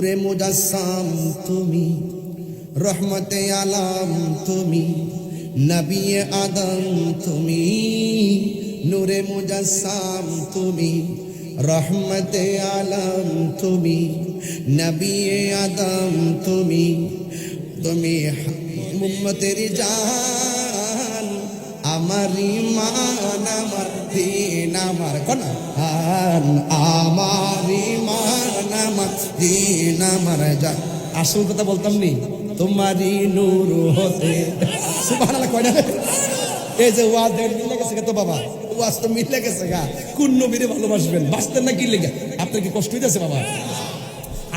নূরে মুজাসসাম তুমি, রহমতে আলম তুমি, নবী আদম তুমি। নূরে মুজাসসাম তুমি, রহমতে আলম তুমি, নবী আদম তুমি। তুমি উম্মতের জান, আমার ঈমান আমার দিন আমার কোনা, আমার ঈমান আমার দিন আমার জান। আসল কথা বলতাম নি, তোমারই নূর হতে। সুবহানাল্লাহ কয় না? এই যে ওয়াজ মিলে গেছে তো বাবা, ওয়াজ তো মিলে গেছে গা। কোন নবীরে ভালোবাসবেন, বাঁচতেন না কি লেগে? আপনার কি কষ্ট হইতেছে বাবা?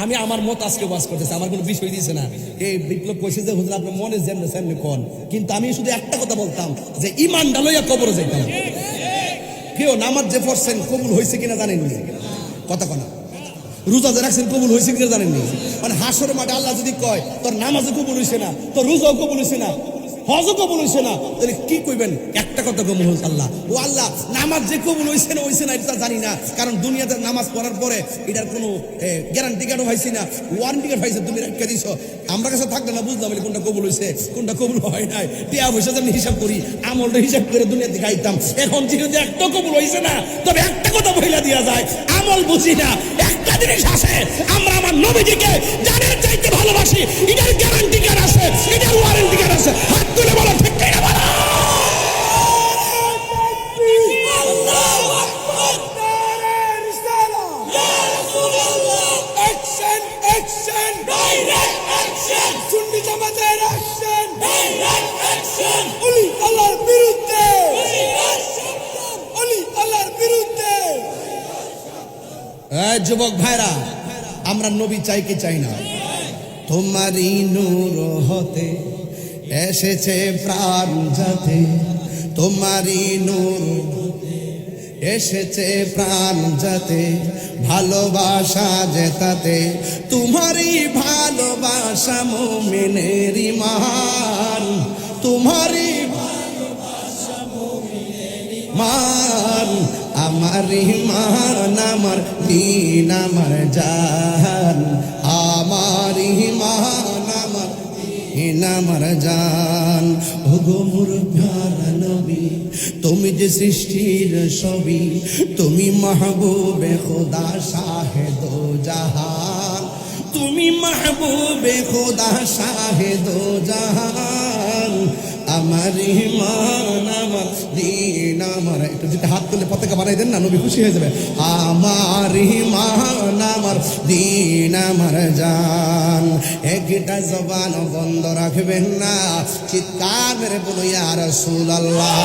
আমি আমার মত আজকে ওয়াজ করতেছি, আমার কোনো বিষয় দিয়েছে না। এই বিপ্লব কইছে যে হুজুর আপনার মনে যেমনি সেমনি কোন, কিন্তু আমি শুধু একটা কথা বলতাম যে ইমান ডালইয়া কবরে যাইতাম। কেউ নামাজ যে পড়ছেন কবুল হয়েছে কিনা জানেননি? কথা কনা রোজা যে রাখছেন কবুল হয়েছে কিনা জানেননি? মানে হাসর মাঠে আল্লাহ যদি কয় তোর নামাজও কবুল হয়েছে না, তোর রোজাও কবুল হয়েছে না, হজও কবুল হয়েছে না, তাহলে কি কইবেন? একটা কথা কবুল হয়েছে আল্লাহ, ও আল্লাহ নামাজ যে কবুল হয়েছে না এটা জানি না, কারণ দুনিয়াতে নামাজ পড়ার পরে এটার কোনো গ্যারান্টি কার্ডও পাইছি না, ওয়ারেন্টি কার্ড পাইছে, তুমি রেখে দিছ। আমরা কাছে থাকলে না বুঝলাম কোনটা কবুল হয়েছে কোনটা কবুল হয় নাই। টিয়া পয়সা আমি হিসাব করি, আমলটা হিসাব করে দুনিয়াতে খাইতাম। এখন যেহেতু একটা কবুল হয়েছে না, তবে একটা কথা বইলা দিয়া যায়, আমল বুঝি না। একটা জিনিস আছে, আমরা আমার নবীজিকে জানের চাইতে ভালোবাসি, এটার গ্যারান্টি কার্ড আছে, এটার ওয়ারেন্টি কার্ড আছে। হাত তুলে বলো ঠিক কিনা বলো। আল্লাহু আকবার, নারে রিসালাত, ইয়া রাসূলুল্লাহ। অ্যাকশন অ্যাকশন, ডাইরেক্ট অ্যাকশন, সুন্নি জামাতের অ্যাকশন, ডাইরেক্ট অ্যাকশন। ওলি আল্লাহর বিরুদ্ধে, ওলি আল্লাহর বিরুদ্ধে। যুবক ভাইরা, আমরা নবী চাই কি চাই না? তোমারই নূর হতে এসেছে প্রাণ যাতে, তোমারই নূর এসেছে প্রাণ যাতে, ভালোবাসা জেতাতে। তোমারই ভালোবাসা মুমিনের ঈমান, তোমারই ভালোবাসা মুমিনের ঈমান। আমার ঈমান আমার দিন আমার জান, আমার ঈমান আমার দিন আমার জান। ওগো মোর প্যারা নবী, তুমি যে সৃষ্টির ছবি, তুমি মাহবুবে খোদা শাহেদ জাহান, তুমি মাহবুবে খোদা শাহেদ জাহান। আমার ঈমান আমার দিন আমার, একটু যদি হাত তুলে পতাকা বানাই দেন না, নবী খুশি হয়ে যাবে। আমার ঈমান আমার দিন আমার জান। একটা জবান বন্ধ রাখবেন না, চিৎকার মেরে বলো ইয়া রাসূলুল্লাহ।